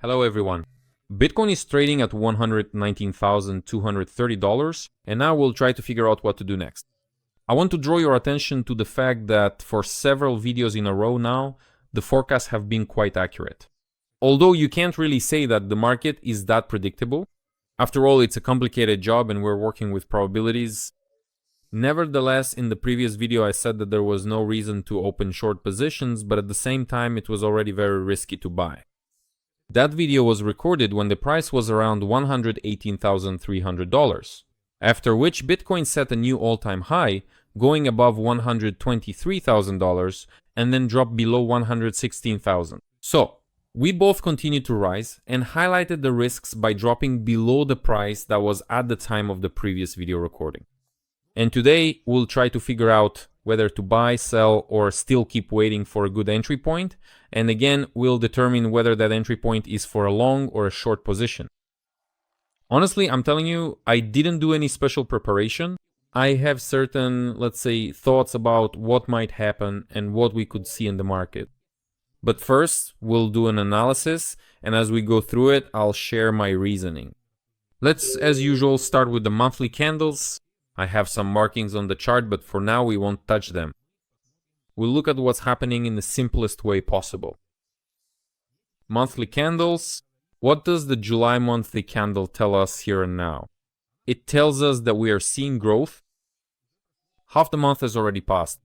Hello everyone. Bitcoin is trading at $119,230, and now we'll try to figure out what to do next. I want to draw your attention to the fact that for several videos in a row now, the forecasts have been quite accurate. Although you can't really say that the market is that predictable. After all, it's a complicated job and we're working with probabilities. Nevertheless, in the previous video I said that there was no reason to open short positions, but at the same time it was already very risky to buy. That video was recorded when the price was around $118,300, after which Bitcoin set a new all-time high, going above $123,000 and then dropped below $116,000. So, we both continued to rise and highlighted the risks by dropping below the price that was at the time of the previous video recording. And today we'll try to figure out whether to buy, sell, or still keep waiting for a good entry point. And again, we'll determine whether that entry point is for a long or a short position. Honestly, I'm telling you, I didn't do any special preparation. I have certain, let's say, thoughts about what might happen and what we could see in the market. But first, we'll do an analysis, and as we go through it, I'll share my reasoning. Let's, as usual, start with the monthly candles. I have some markings on the chart, but for now we won't touch them. We'll look at what's happening in the simplest way possible. Monthly candles. What does the July monthly candle tell us here and now? It tells us that we are seeing growth. Half the month has already passed.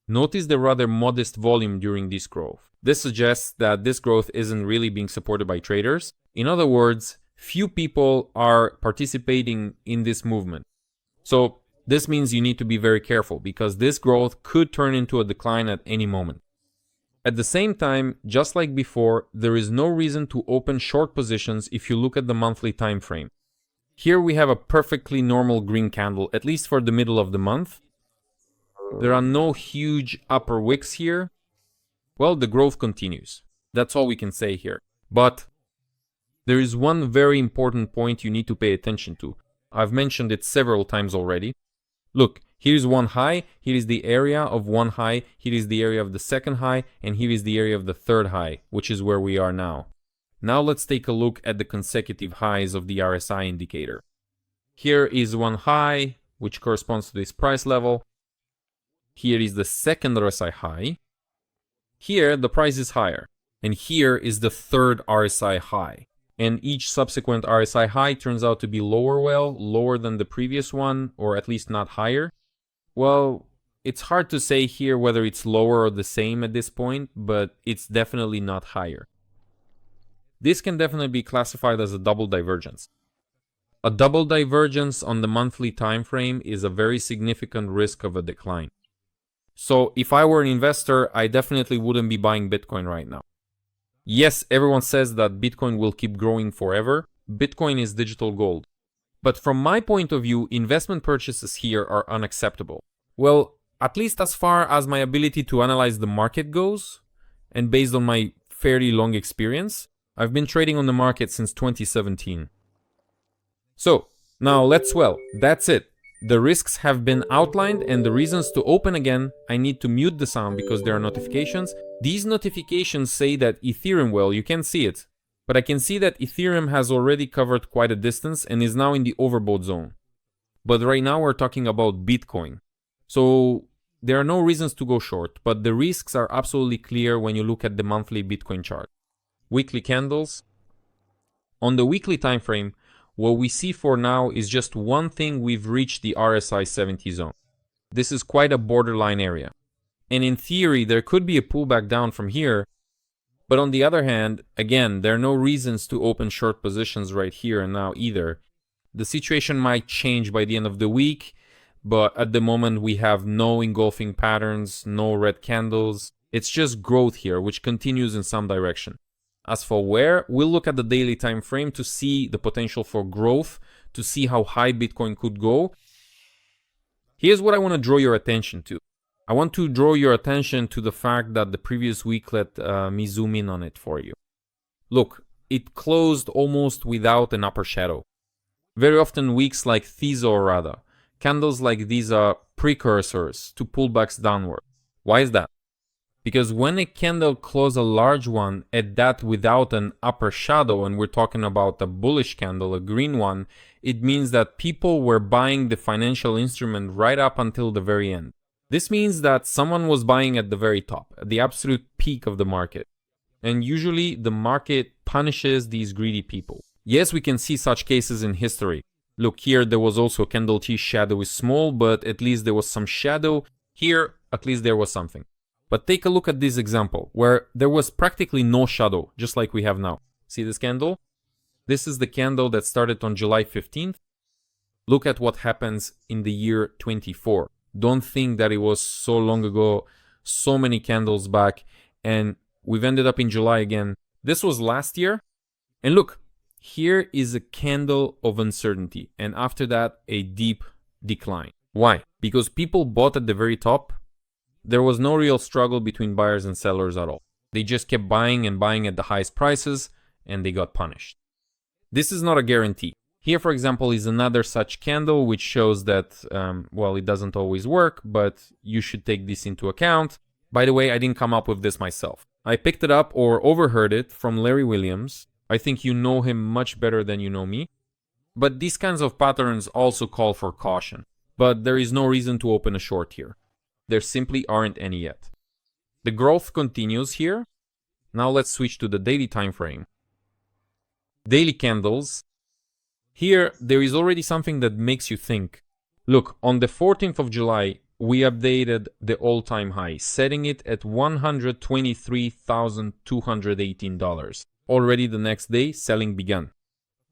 Notice the rather modest volume during this growth. This suggests that this growth isn't really being supported by traders. In other words, few people are participating in this movement. So this means you need to be very careful because this growth could turn into a decline at any moment. At the same time, just like before, there is no reason to open short positions if you look at the monthly time frame. Here we have a perfectly normal green candle, at least for the middle of the month. There are no huge upper wicks here. Well, the growth continues. That's all we can say here. But there is one very important point you need to pay attention to. I've mentioned it several times already. Look, here is one high, here is the area of one high, here is the area of the second high, and here is the area of the third high, which is where we are now. Now let's take a look at the consecutive highs of the RSI indicator. Here is one high, which corresponds to this price level. Here is the second RSI high. Here the price is higher. And here is the third RSI high. And each subsequent RSI high turns out to be lower than the previous one, or at least not higher. Well, it's hard to say here whether it's lower or the same at this point, but it's definitely not higher. This can definitely be classified as a double divergence. A double divergence on the monthly time frame is a very significant risk of a decline. So if I were an investor, I definitely wouldn't be buying Bitcoin right now. Yes, everyone says that Bitcoin will keep growing forever. Bitcoin is digital gold. But from my point of view, investment purchases here are unacceptable. Well, at least as far as my ability to analyze the market goes, and based on my fairly long experience, I've been trading on the market since 2017. So, now that's it. The risks have been outlined and the reasons to open again. I need to mute the sound because there are notifications. These notifications say that Ethereum, well, you can't see it, but I can see that Ethereum has already covered quite a distance and is now in the overbought zone. But right now we're talking about Bitcoin. So there are no reasons to go short, but the risks are absolutely clear when you look at the monthly Bitcoin chart. Weekly candles. On the weekly time frame, what we see for now is just one thing: we've reached the RSI 70 zone. This is quite a borderline area. And in theory, there could be a pullback down from here. But on the other hand, again, there are no reasons to open short positions right here and now either. The situation might change by the end of the week, but at the moment we have no engulfing patterns, no red candles. It's just growth here, which continues in some direction. As for where, we'll look at the daily time frame to see the potential for growth, to see how high Bitcoin could go. Here's what I want to draw your attention to. I want to draw your attention to the fact that the previous week, let me zoom in on it for you. Look, it closed almost without an upper shadow. Very often weeks like these, or rather, candles like these are precursors to pullbacks downward. Why is that? Because when a candle closes a large one at that without an upper shadow, and we're talking about a bullish candle, a green one, it means that people were buying the financial instrument right up until the very end. This means that someone was buying at the very top, at the absolute peak of the market. And usually the market punishes these greedy people. Yes, we can see such cases in history. Look, here there was also a candle T shadow is small, but at least there was some shadow. Here, at least there was something. But take a look at this example, where there was practically no shadow, just like we have now. See this candle? This is the candle that started on July 15th. Look at what happens in the year 24. Don't think that it was so long ago, so many candles back, and we've ended up in July again. This was last year. And look, here is a candle of uncertainty, and after that, a deep decline. Why? Because people bought at the very top. There was no real struggle between buyers and sellers at all. They just kept buying and buying at the highest prices, and they got punished. This is not a guarantee. Here, for example, is another such candle, which shows that, well, it doesn't always work, but you should take this into account. By the way, I didn't come up with this myself. I picked it up or overheard it from Larry Williams. I think you know him much better than you know me. But these kinds of patterns also call for caution. But there is no reason to open a short here. There simply aren't any yet. The growth continues here. Now let's switch to the daily time frame. Daily candles. Here, there is already something that makes you think. Look, on the 14th of July, we updated the all-time high, setting it at $123,218. Already the next day, selling began.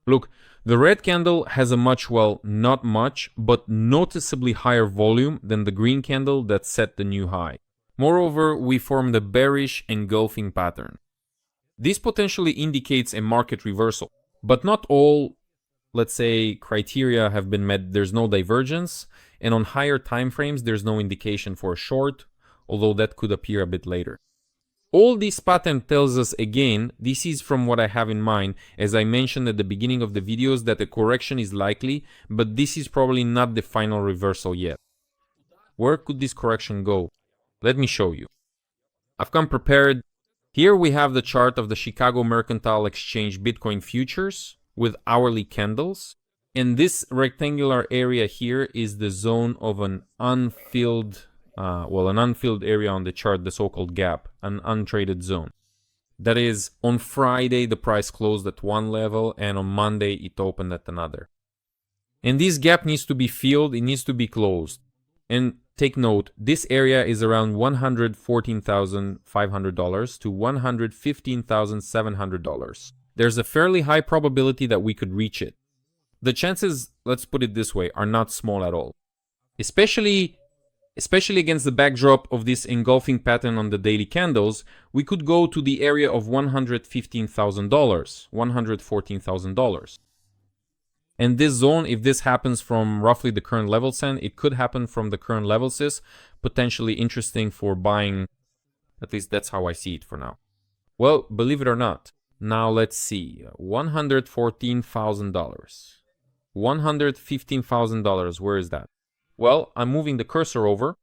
Look, the red candle has a much, well, not much, but noticeably higher volume than the green candle that set the new high. Moreover, we formed a bearish engulfing pattern. This potentially indicates a market reversal, but not all, let's say, criteria have been met. There's no divergence, and on higher time frames, there's no indication for a short, although that could appear a bit later. All this pattern tells us again, this is from what I have in mind, as I mentioned at the beginning of the videos, that a correction is likely, but this is probably not the final reversal yet. Where could this correction go? Let me show you. I've come prepared. Here we have the chart of the Chicago Mercantile Exchange Bitcoin futures with hourly candles. And this rectangular area here is the zone of an unfilled area on the chart, the so-called gap, an untraded zone. That is, on Friday the price closed at one level and on Monday it opened at another. And this gap needs to be filled, it needs to be closed. And take note, this area is around $114,500 to $115,700. There's a fairly high probability that we could reach it. The chances, let's put it this way, are not small at all. Especially against the backdrop of this engulfing pattern on the daily candles, we could go to the area of $115,000, $114,000. And this zone, if this happens from roughly the current level sen, it could happen from the current level sis, potentially interesting for buying. At least that's how I see it for now. Well, believe it or not. Now let's see, $114,000. $115,000, where is that? Well, I'm moving the cursor over.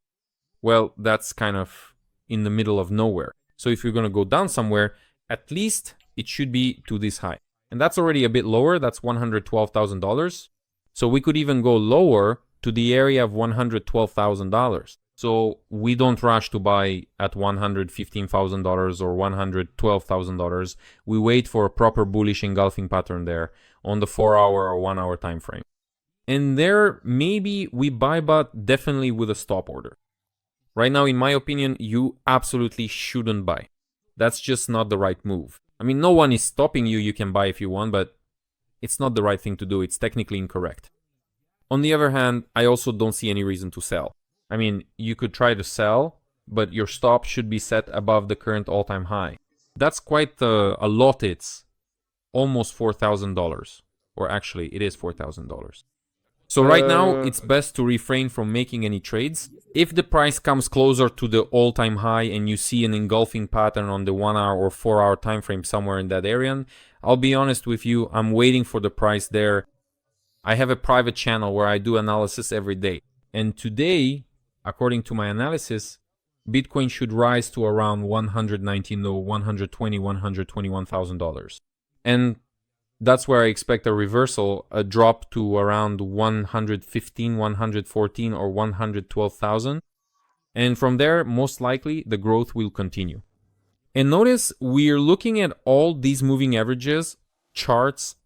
Well, that's kind of in the middle of nowhere. So if you're going to go down somewhere, at least it should be to this high. And that's already a bit lower. That's $112,000. So we could even go lower to the area of $112,000. So we don't rush to buy at $115,000 or $112,000. We wait for a proper bullish engulfing pattern there on the 4-hour or 1-hour time frame. And there, maybe we buy, but definitely with a stop order. Right now, in my opinion, you absolutely shouldn't buy. That's just not the right move. I mean, no one is stopping you. You can buy if you want, but it's not the right thing to do. It's technically incorrect. On the other hand, I also don't see any reason to sell. I mean, you could try to sell, but your stop should be set above the current all-time high. That's quite a lot. It's almost $4,000. Or actually, it is $4,000. So right now, it's best to refrain from making any trades. If the price comes closer to the all-time high and you see an engulfing pattern on the 1-hour or 4-hour time frame somewhere in that area, I'll be honest with you, I'm waiting for the price there. I have a private channel where I do analysis every day. And today, according to my analysis, Bitcoin should rise to around 119, though 120, $121,000. And that's where I expect a reversal, a drop to around 115, 114, or 112,000. And from there, most likely, the growth will continue. And notice we're looking at all these moving averages, charts,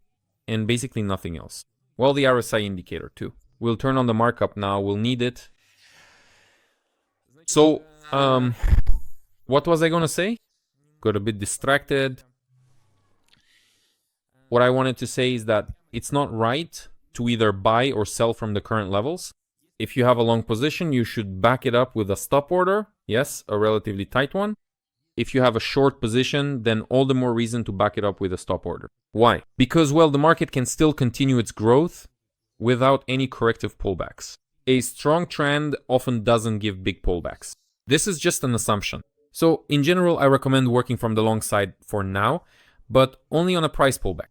and basically nothing else. Well, the RSI indicator too. We'll turn on the markup now. We'll need it. So, what was I gonna say? Got a bit distracted. What I wanted to say is that it's not right to either buy or sell from the current levels. If you have a long position, you should back it up with a stop order. Yes, a relatively tight one. If you have a short position, then all the more reason to back it up with a stop order. Why? Because, well, the market can still continue its growth without any corrective pullbacks. A strong trend often doesn't give big pullbacks. This is just an assumption. So, in general, I recommend working from the long side for now, but only on a price pullback.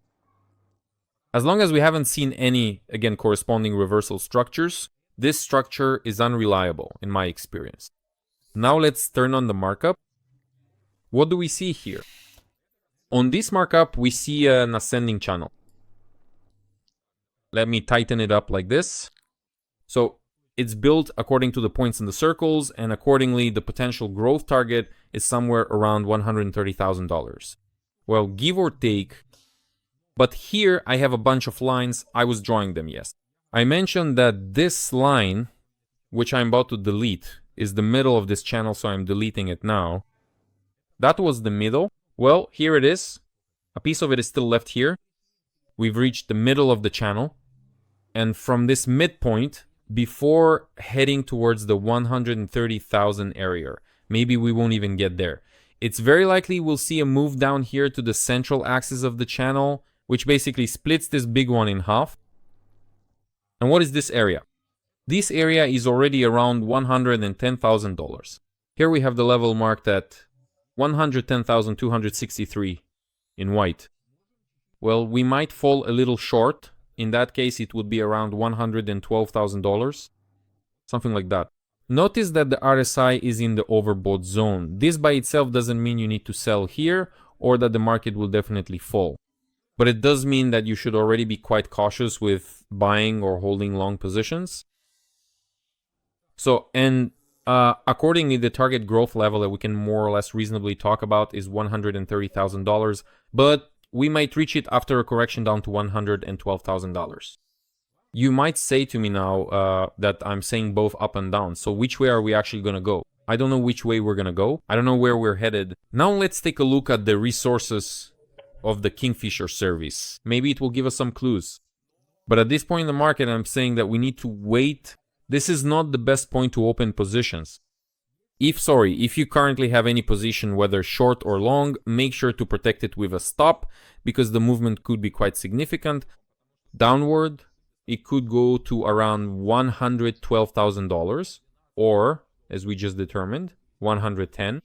As long as we haven't seen any, again, corresponding reversal structures, this structure is unreliable in my experience. Now let's turn on the markup. What do we see here? On this markup, we see an ascending channel. Let me tighten it up like this. So it's built according to the points in the circles, and accordingly, the potential growth target is somewhere around $130,000. Well, give or take. But here I have a bunch of lines. I was drawing them, yes. I mentioned that this line, which I'm about to delete, is the middle of this channel, so I'm deleting it now. That was the middle. Well, here it is. A piece of it is still left here. We've reached the middle of the channel. And from this midpoint, before heading towards the 130,000 area, maybe we won't even get there. It's very likely we'll see a move down here to the central axis of the channel, which basically splits this big one in half. And what is this area? This area is already around $110,000. Here we have the level marked at 110,263 in white. Well, we might fall a little short. In that case, it would be around $112,000. Something like that. Notice that the RSI is in the overbought zone. This by itself doesn't mean you need to sell here or that the market will definitely fall. But it does mean that you should already be quite cautious with buying or holding long positions. So, and accordingly, the target growth level that we can more or less reasonably talk about is $130,000. But we might reach it after a correction down to $112,000. You might say to me now that I'm saying both up and down. So which way are we actually going to go? I don't know which way we're going to go. I don't know where we're headed. Now let's take a look at the resources of the Kingfisher service. Maybe it will give us some clues. But at this point in the market, I'm saying that we need to wait. This is not the best point to open positions. If you currently have any position, whether short or long, make sure to protect it with a stop because the movement could be quite significant. Downward, it could go to around $112,000 or, as we just determined, 110.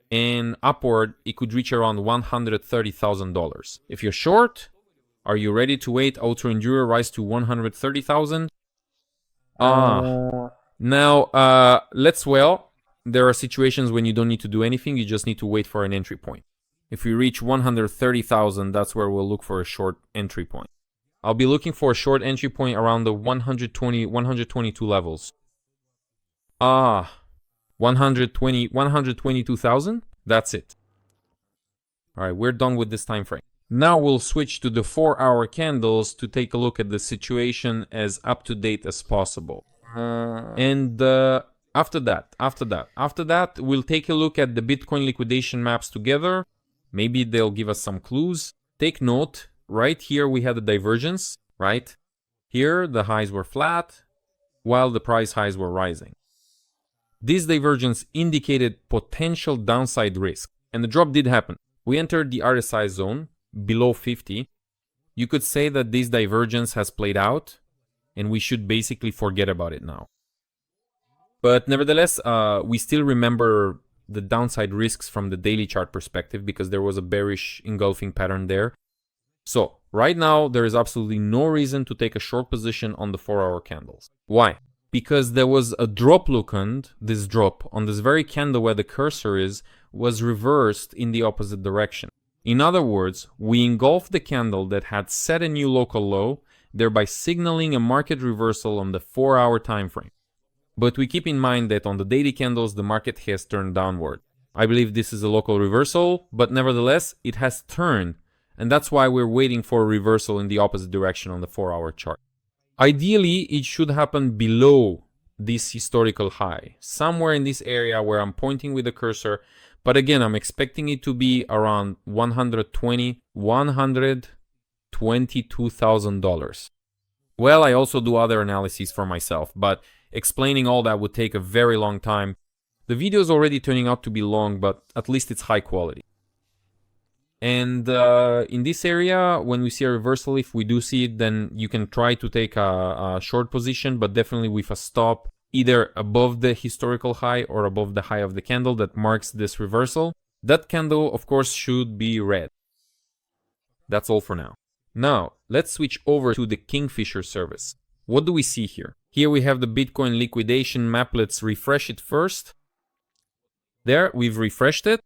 And upward, it could reach around $130,000. If you're short, are you ready to wait Ultra Enduro rise to 130,000? Now, there are situations when you don't need to do anything, you just need to wait for an entry point. If we reach 130,000, that's where we'll look for a short entry point. I'll be looking for a short entry point around the 122 levels. 122,000? That's it. Alright, we're done with this time frame. Now we'll switch to the 4-hour candles to take a look at the situation as up to date as possible. And after that, we'll take a look at the Bitcoin liquidation maps together. Maybe they'll give us some clues. Take note, right here we had a divergence, right? Here the highs were flat, while the price highs were rising. This divergence indicated potential downside risk, and the drop did happen. We entered the RSI zone below 50. You could say that this divergence has played out, and we should basically forget about it now. But nevertheless, we still remember the downside risks from the daily chart perspective because there was a bearish engulfing pattern there. So right now, there is absolutely no reason to take a short position on the 4-hour candles. Why? because there was a drop look, and this drop on this very candle where the cursor is was reversed in the opposite direction. In other words, we engulfed the candle that had set a new local low, thereby signaling a market reversal on the 4-hour time frame. But we keep in mind that on the daily candles the market has turned downward. I believe this is a local reversal, but nevertheless it has turned, and that's why we're waiting for a reversal in the opposite direction on the 4-hour chart. Ideally, it should happen below this historical high, somewhere in this area where I'm pointing with the cursor, but again, I'm expecting it to be around $122,000. Well, I also do other analyses for myself, but explaining all that would take a very long time. The video is already turning out to be long, but at least it's high quality. And in this area, when we see a reversal, if we do see it, then you can try to take a short position, but definitely with a stop either above the historical high or above the high of the candle that marks this reversal. That candle, of course, should be red. That's all for now. Now, let's switch over to the Kingfisher service. What do we see here? Here we have the Bitcoin liquidation map. Let's refresh it first. There, we've refreshed it.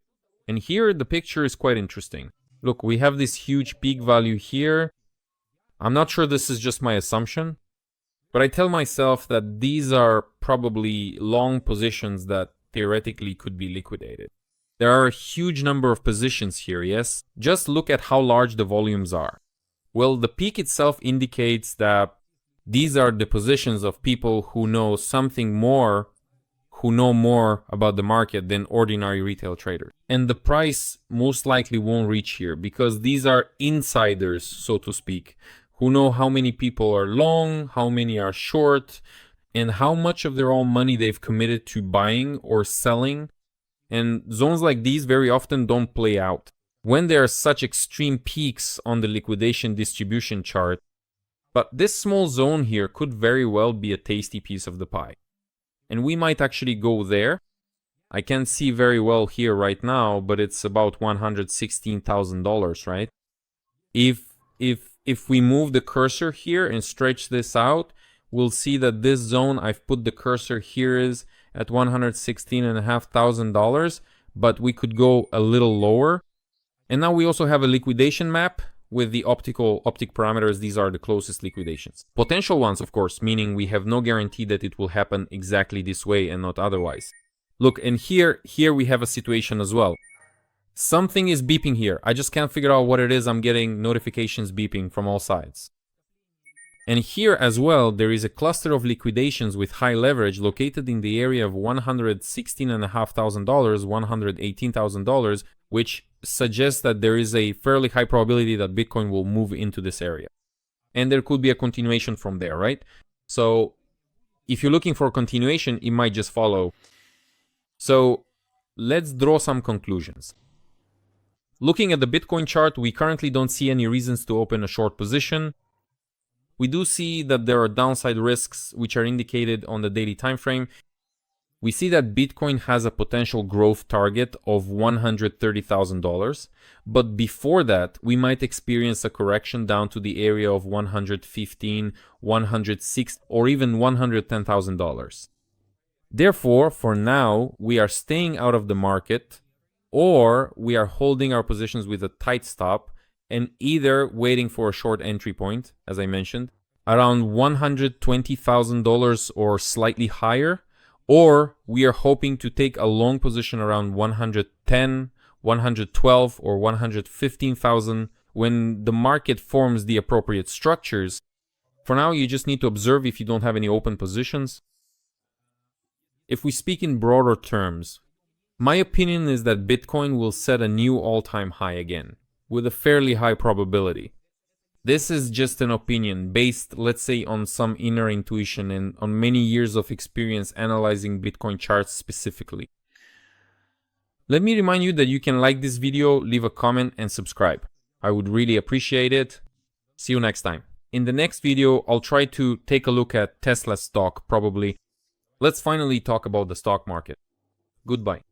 And here the picture is quite interesting. Look, we have this huge peak value here. I'm not sure this is just my assumption, but I tell myself that these are probably long positions that theoretically could be liquidated. There are a huge number of positions here, yes? Just look at how large the volumes are. Well, the peak itself indicates that these are the positions of people who know something more, who know more about the market than ordinary retail traders. And the price most likely won't reach here because these are insiders, so to speak, who know how many people are long, how many are short, and how much of their own money they've committed to buying or selling. And zones like these very often don't play out. When there are such extreme peaks on the liquidation distribution chart, but this small zone here could very well be a tasty piece of the pie. And we might actually go there. I can't see very well here right now, but it's about $116,000, right? If we move the cursor here and stretch this out, we'll see that this zone I've put the cursor here is at $116,500, but we could go a little lower. And now we also have a liquidation map with the optic parameters. These are the closest liquidations. Potential ones, of course, meaning we have no guarantee that it will happen exactly this way and not otherwise. Look, and here we have a situation as well. Something is beeping here. I just can't figure out what it is. I'm getting notifications beeping from all sides. And here as well, there is a cluster of liquidations with high leverage located in the area of $116,500, $118,000, which suggests that there is a fairly high probability that Bitcoin will move into this area. And there could be a continuation from there, right? So if you're looking for a continuation, it might just follow. So let's draw some conclusions. Looking at the Bitcoin chart, we currently don't see any reasons to open a short position. We do see that there are downside risks which are indicated on the daily time frame. We see that Bitcoin has a potential growth target of $130,000, but before that, we might experience a correction down to the area of $115,000, $106,000, or even $110,000. Therefore, for now, we are staying out of the market, or we are holding our positions with a tight stop and either waiting for a short entry point, as I mentioned, around $120,000 or slightly higher, or we are hoping to take a long position around 110, 112, or 115,000 when the market forms the appropriate structures. For now, you just need to observe if you don't have any open positions. If we speak in broader terms, my opinion is that Bitcoin will set a new all-time high again, with a fairly high probability. This is just an opinion based, let's say, on some inner intuition and on many years of experience analyzing Bitcoin charts specifically. Let me remind you that you can like this video, leave a comment, and subscribe. I would really appreciate it. See you next time. In the next video, I'll try to take a look at Tesla stock, probably. Let's finally talk about the stock market. Goodbye.